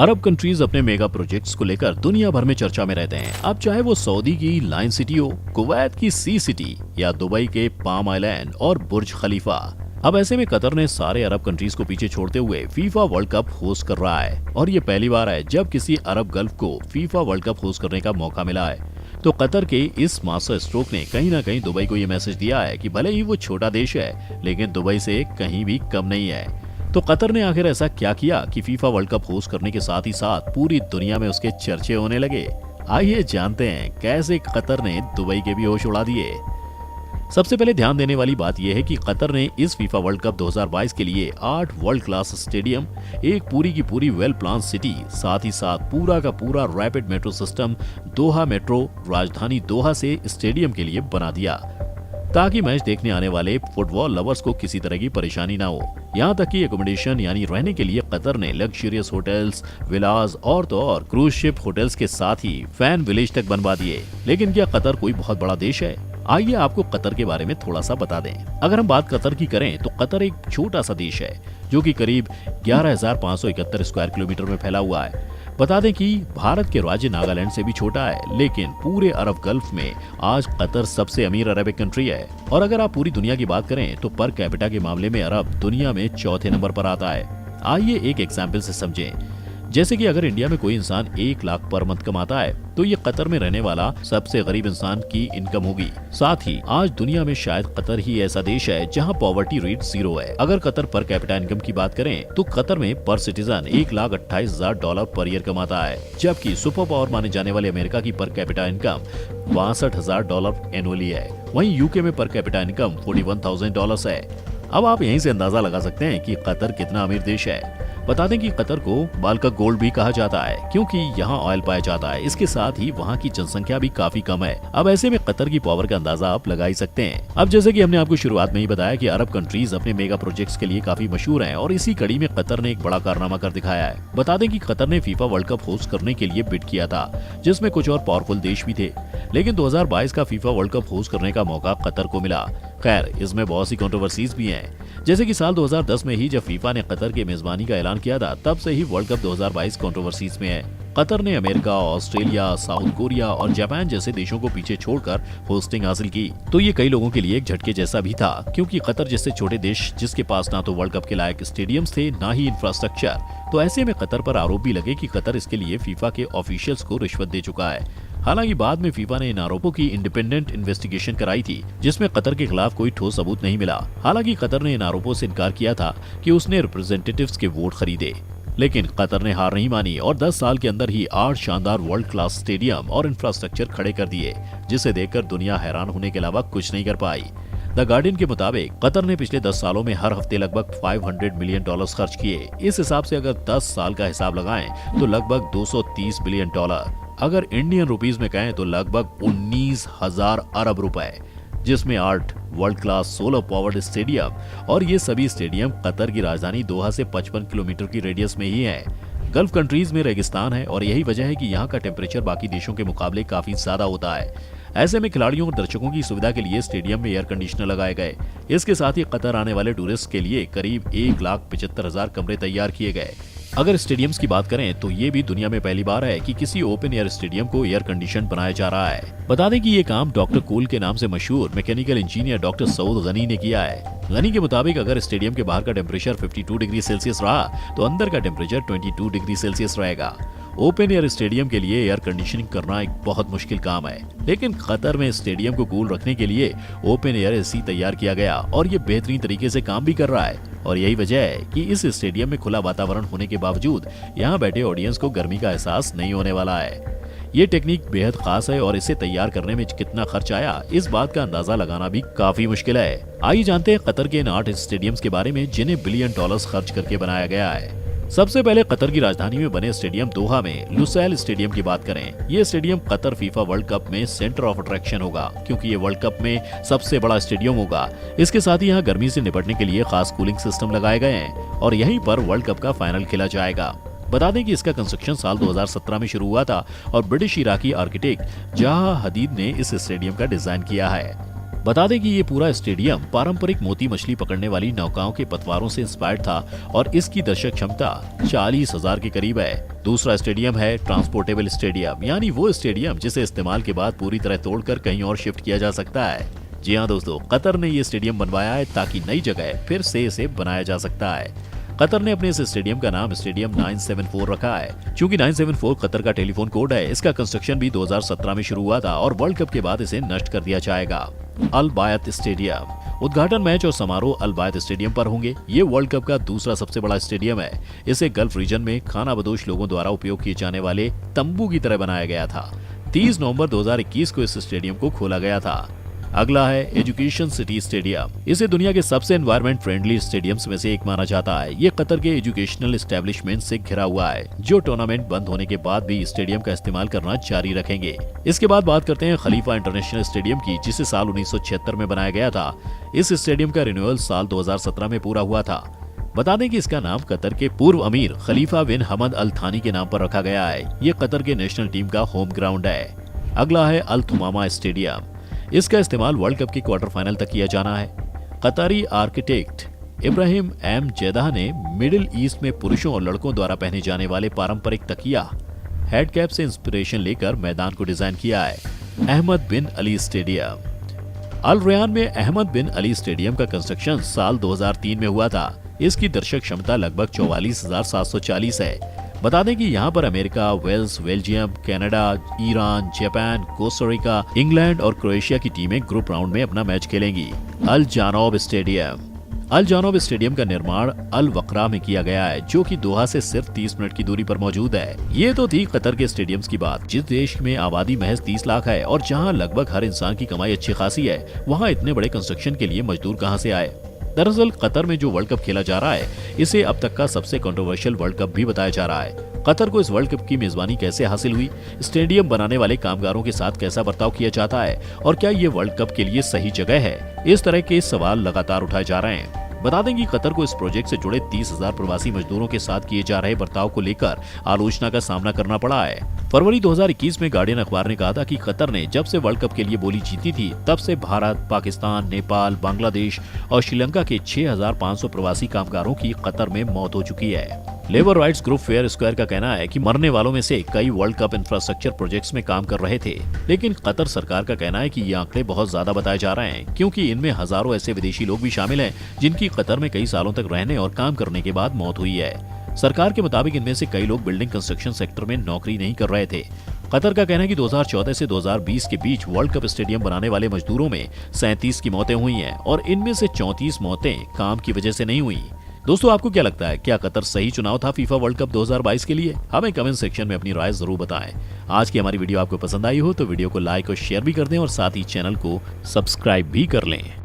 अरब countries अपने mega projects को लेकर दुनिया भर में चर्चा में रहते हैं। अब चाहे वो सऊदी की लाइन सिटी हो, कुवैत की सी सिटी या दुबई के पाम आइलैंड और बुर्ज खलीफा। अब ऐसे में कतर ने सारे अरब कंट्रीज को पीछे छोड़ते हुए फीफा वर्ल्ड कप होस्ट कर रहा है और ये पहली बार है जब किसी अरब गल्फ को फीफा वर्ल्ड कप होस्ट करने का मौका मिला है। तो कतर के इस मास्टर स्ट्रोक ने कहीं ना कहीं दुबई को ये मैसेज दिया है कि भले ही वो छोटा देश है लेकिन दुबई से कहीं भी कम नहीं है। तो कतर ने आखिर ऐसा क्या किया कि फीफा वर्ल्ड कप होस्ट करने के साथ ही साथ पूरी दुनिया में उसके चर्चे होने लगे। आइए जानते हैं कैसे कतर ने दुबई के भी होश उड़ा दिए। सबसे पहले ध्यान देने वाली बात यह है कि कतर ने इस फीफा वर्ल्ड कप 2022 के लिए 8 वर्ल्ड क्लास स्टेडियम, एक पूरी की पूरी वेल प्लान सिटी, साथ ही साथ पूरा का पूरा रैपिड मेट्रो सिस्टम दोहा मेट्रो राजधानी दोहा से स्टेडियम के लिए बना दिया ताकि मैच देखने आने वाले फुटबॉल लवर्स को किसी तरह की परेशानी ना हो। यहाँ तक कि एकोमोडेशन यानी रहने के लिए कतर ने लग्जरियस होटल्स, विलास और तो और क्रूज शिप होटल्स के साथ ही फैन विलेज तक बनवा दिए। लेकिन क्या कतर कोई बहुत बड़ा देश है? आइए आपको कतर के बारे में थोड़ा सा बता दें। अगर हम बात कतर की करें तो कतर एक छोटा सा देश है जो कि करीब 11,571 स्क्वायर किलोमीटर में फैला हुआ है। बता दें कि भारत के राज्य नागालैंड से भी छोटा है, लेकिन पूरे अरब गल्फ में आज कतर सबसे अमीर अरबिक कंट्री है। और अगर आप पूरी दुनिया की बात करें तो पर कैपिटा के मामले में अरब दुनिया में चौथे नंबर पर आता है। आइए एक एग्जाम्पल से समझें। जैसे कि अगर इंडिया में कोई इंसान 1 लाख पर मंथ कमाता है तो ये कतर में रहने वाला सबसे गरीब इंसान की इनकम होगी। साथ ही आज दुनिया में शायद कतर ही ऐसा देश है जहां पॉवर्टी रेट 0 है। अगर कतर पर कैपिटा इनकम की बात करें तो कतर में पर सिटीजन $1,28,000 पर ईयर कमाता है, जबकि सुपर पावर माने जाने वाले अमेरिका की पर कैपिटा इनकम $62,000 एनुअली है। वहीं यूके में पर कैपिटा इनकम $41,000 है। अब आप यहीं से अंदाजा लगा सकते हैं कि कतर कितना अमीर देश है। बता दें कि कतर को बाल का गोल्ड भी कहा जाता है क्योंकि यहाँ ऑयल पाया जाता है। इसके साथ ही वहाँ की जनसंख्या भी काफी कम है। अब ऐसे में कतर की पावर का अंदाजा आप लगा ही सकते हैं। अब जैसे कि हमने आपको शुरुआत में ही बताया कि अरब कंट्रीज अपने मेगा प्रोजेक्ट्स के लिए काफी मशहूर हैं और इसी कड़ी में कतर ने एक बड़ा कारनामा कर दिखाया है। बता दें कि कतर ने फीफा वर्ल्ड कप होस्ट करने के लिए बिड किया था, जिसमें कुछ और पावरफुल देश भी थे, लेकिन 2022 का फीफा वर्ल्ड कप होस्ट करने का मौका कतर को मिला। खैर, इसमें बहुत सी कंट्रोवर्सीज भी हैं। जैसे कि साल 2010 में ही जब फीफा ने कतर के मेजबानी का ऐलान किया था, तब से ही वर्ल्ड कप 2022 कंट्रोवर्सीज में है। कतर ने अमेरिका, ऑस्ट्रेलिया, साउथ कोरिया और जापान जैसे देशों को पीछे छोड़कर होस्टिंग हासिल की। तो ये कई लोगों के लिए एक झटके जैसा भी था, क्योंकि कतर जैसे छोटे देश जिसके पास ना तो वर्ल्ड कप के लायक स्टेडियम्स थे ना ही इंफ्रास्ट्रक्चर, तो ऐसे में कतर पर आरोप भी लगे कि कतर इसके लिए फीफा के ऑफिशियल्स को रिश्वत दे चुका है। हालांकि बाद में फीफा ने इन आरोपों की इंडिपेंडेंट इन्वेस्टिगेशन कराई थी, जिसमें कतर के खिलाफ कोई ठोस सबूत नहीं मिला। हालांकि कतर ने इन आरोपों से इनकार किया था कि उसने रिप्रेजेंटेटिव्स के वोट खरीदे, लेकिन कतर ने हार नहीं मानी और 10 साल के अंदर ही 8 शानदार वर्ल्ड क्लास स्टेडियम और इंफ्रास्ट्रक्चर खड़े कर दिए, जिसे देखकर दुनिया हैरान होने के अलावा कुछ नहीं कर पाई। द गार्डियन के मुताबिक कतर ने पिछले 10 सालों में हर हफ्ते लगभग $500 मिलियन खर्च किए। इस हिसाब से अगर 10 साल का हिसाब लगाएं तो लगभग $230 बिलियन। अगर इंडियन रुपीस में कहें तो लगभग 19,000 अरब रुपए, जिसमें 8 world class solar powered stadium, और ये सभी स्टेडियम कतर की राजधानी दोहा से 55 किलोमीटर की रेडियस में ही है। गल्फ कंट्रीज में रेगिस्तान है और यही वजह है कि यहाँ का टेम्परेचर बाकी देशों के मुकाबले काफी ज्यादा होता है। ऐसे में खिलाड़ियों और दर्शकों की सुविधा के लिए स्टेडियम में एयर कंडीशनर लगाए गए। इसके साथ ही कतर आने वाले टूरिस्ट के लिए करीब 1,75,000 कमरे तैयार किए गए। अगर स्टेडियम्स की बात करें तो ये भी दुनिया में पहली बार है कि किसी ओपन एयर स्टेडियम को एयर कंडीशन बनाया जा रहा है। बता दें कि ये काम डॉक्टर कूल के नाम से मशहूर mechanical engineer doctor Saud Ghani ने किया है। गनी के मुताबिक अगर स्टेडियम के बाहर का टेम्परेचर 52 डिग्री सेल्सियस रहा तो अंदर का टेम्परेचर 22 डिग्री सेल्सियस रहेगा। ओपन एयर स्टेडियम के लिए एयर कंडीशनिंग करना एक बहुत मुश्किल काम है, लेकिन कतर में स्टेडियम को कूल रखने के लिए ओपन एयर एसी तैयार किया गया और ये बेहतरीन तरीके से काम भी कर रहा है। और यही वजह है कि इस स्टेडियम में खुला वातावरण होने के बावजूद यहाँ बैठे ऑडियंस को गर्मी का एहसास नहीं होने वाला है। ये टेक्निक बेहद खास है और इसे तैयार करने में कितना खर्च आया, इस बात का अंदाजा लगाना भी काफी मुश्किल है। आइए जानते हैं कतर के इन 8 स्टेडियम्स के बारे में जिन्हें $1 बिलियन खर्च करके बनाया गया है। सबसे पहले कतर की राजधानी में बने स्टेडियम दोहा में लुसैल स्टेडियम की बात करें। ये stadium Qatar FIFA world cup में सेंटर ऑफ अट्रैक्शन होगा, क्योंकि ये वर्ल्ड कप में सबसे बड़ा स्टेडियम होगा। इसके साथ ही यहाँ गर्मी से निपटने के लिए खास कूलिंग सिस्टम लगाए गए हैं और यहीं पर वर्ल्ड कप का फाइनल खेला जाएगा। बता दें कि इसका कंस्ट्रक्शन साल 2017 में शुरू हुआ था और ब्रिटिश इराकी आर्किटेक्ट जहा हदीद ने इस स्टेडियम का डिजाइन किया है। बता दें कि ये पूरा स्टेडियम पारंपरिक मोती मछली पकड़ने वाली नौकाओं के पतवारों से इंस्पायर्ड था और इसकी दर्शक क्षमता 40,000 के करीब है। दूसरा स्टेडियम है ट्रांसपोर्टेबल स्टेडियम, यानी वो स्टेडियम जिसे इस्तेमाल के बाद पूरी तरह तोड़कर कहीं और शिफ्ट किया जा सकता है। जी हाँ दोस्तों, कतर ने ये स्टेडियम बनवाया है ताकि नई जगह फिर से इसे बनाया जा सकता है। कतर ने अपने इस स्टेडियम का नाम स्टेडियम 974 रखा है। चूंकि 974 कतर का टेलीफोन कोड है, इसका कंस्ट्रक्शन भी 2017 में शुरू हुआ था और वर्ल्ड कप के बाद इसे नष्ट कर दिया जाएगा। अल बायत स्टेडियम, उद्घाटन मैच और समारोह अल बायत स्टेडियम पर होंगे। ये वर्ल्ड कप का दूसरा सबसे बड़ा स्टेडियम है। इसे गल्फ रीजन में खानाबदोश लोगों द्वारा उपयोग किए जाने वाले तंबू की तरह बनाया गया था। 30 नवंबर 2021 को इस स्टेडियम को खोला गया था। अगला है एजुकेशन सिटी स्टेडियम। इसे दुनिया के सबसे एनवायरमेंट फ्रेंडली स्टेडियम्स में से एक माना जाता है। ये कतर के एजुकेशनल एस्टेब्लिशमेंट से घिरा हुआ है, जो टूर्नामेंट बंद होने के बाद भी स्टेडियम का इस्तेमाल करना जारी रखेंगे। इसके बाद बात करते हैं खलीफा इंटरनेशनल स्टेडियम की, जिसे साल 1976 में बनाया गया था। इस स्टेडियम का रिन्यूअल साल 2017 में पूरा हुआ था। बता दें कि इसका नाम कतर के पूर्व अमीर खलीफा बिन हमद अल थानी के नाम पर रखा गया है। ये कतर के नेशनल टीम का होम ग्राउंड है। अगला है अल थुमामा स्टेडियम। इसका इस्तेमाल वर्ल्ड कप के क्वार्टर फाइनल तक किया जाना है। कतारी आर्किटेक्ट इब्राहिम एम जेदाह ने मिडिल ईस्ट में पुरुषों और लड़कों द्वारा पहने जाने वाले पारंपरिक तकिया हेड कैप से इंस्पिरेशन लेकर मैदान को डिजाइन किया है। अहमद बिन अली स्टेडियम, अल रयान में अहमद बिन अली स्टेडियम का कंस्ट्रक्शन साल 2003 में हुआ था। इसकी दर्शक क्षमता लगभग 44,740 है। बता दें कि यहाँ पर America, Wales, Belgium, Canada, Iran, Japan, Costa Rica, England और क्रोएशिया की टीमें ग्रुप राउंड में अपना मैच खेलेंगी। Al Janoub stadium, Al Janoub stadium का निर्माण अल वक्रा में किया गया है, जो कि दोहा से सिर्फ 30 मिनट की दूरी पर मौजूद है। ये तो थी कतर के स्टेडियम्स की बात। जिस देश में आबादी महज 30 लाख है और जहाँ लगभग हर इंसान की कमाई अच्छी खासी है, वहाँ इतने बड़े कंस्ट्रक्शन के लिए मजदूर कहाँ से आए। दरअसल कतर में जो वर्ल्ड कप खेला जा रहा है, इसे अब तक का सबसे कंट्रोवर्शियल वर्ल्ड कप भी बताया जा रहा है। कतर को इस वर्ल्ड कप की मेजबानी कैसे हासिल हुई, स्टेडियम बनाने वाले कामगारों के साथ कैसा बर्ताव किया जाता है और क्या ये वर्ल्ड कप के लिए सही जगह है, इस तरह के सवाल लगातार उठाए जा रहे हैं। बता दें कि कतर को इस प्रोजेक्ट से जुड़े 30,000 प्रवासी मजदूरों के साथ किए जा रहे बर्ताव को लेकर आलोचना का सामना करना पड़ा है। फरवरी 2021 में गार्डियन अखबार ने कहा था कि कतर ने जब से वर्ल्ड कप के लिए बोली जीती थी, तब से भारत, पाकिस्तान, नेपाल, बांग्लादेश और श्रीलंका के 6,500 प्रवासी कामगारों की कतर में मौत हो चुकी है। Labour rights group fair square का कहना है कि मरने वालों में से कई वर्ल्ड कप इंफ्रास्ट्रक्चर प्रोजेक्ट्स में काम कर रहे थे, लेकिन कतर सरकार का कहना है कि ये आंकड़े बहुत ज्यादा बताए जा रहे हैं, क्योंकि इनमें हजारों ऐसे विदेशी लोग भी शामिल हैं जिनकी कतर में कई सालों तक रहने और काम करने के बाद मौत हुई है। सरकार के मुताबिक इनमें से कई लोग बिल्डिंग कंस्ट्रक्शन सेक्टर में नौकरी नहीं कर रहे थे। कतर का कहना है कि 2014 से 2020 के बीच वर्ल्ड कप स्टेडियम बनाने वाले मजदूरों में 37 की मौतें हुई हैं और इनमें से 34 मौतें काम की वजह से नहीं हुई। दोस्तों, आपको क्या लगता है, क्या कतर सही चुनाव था फीफा वर्ल्ड कप 2022 के लिए? हमें कमेंट सेक्शन में अपनी राय जरूर बताएं। आज की हमारी वीडियो आपको पसंद आई हो तो वीडियो को लाइक और शेयर भी कर दें और साथ ही चैनल को सब्सक्राइब भी कर लें।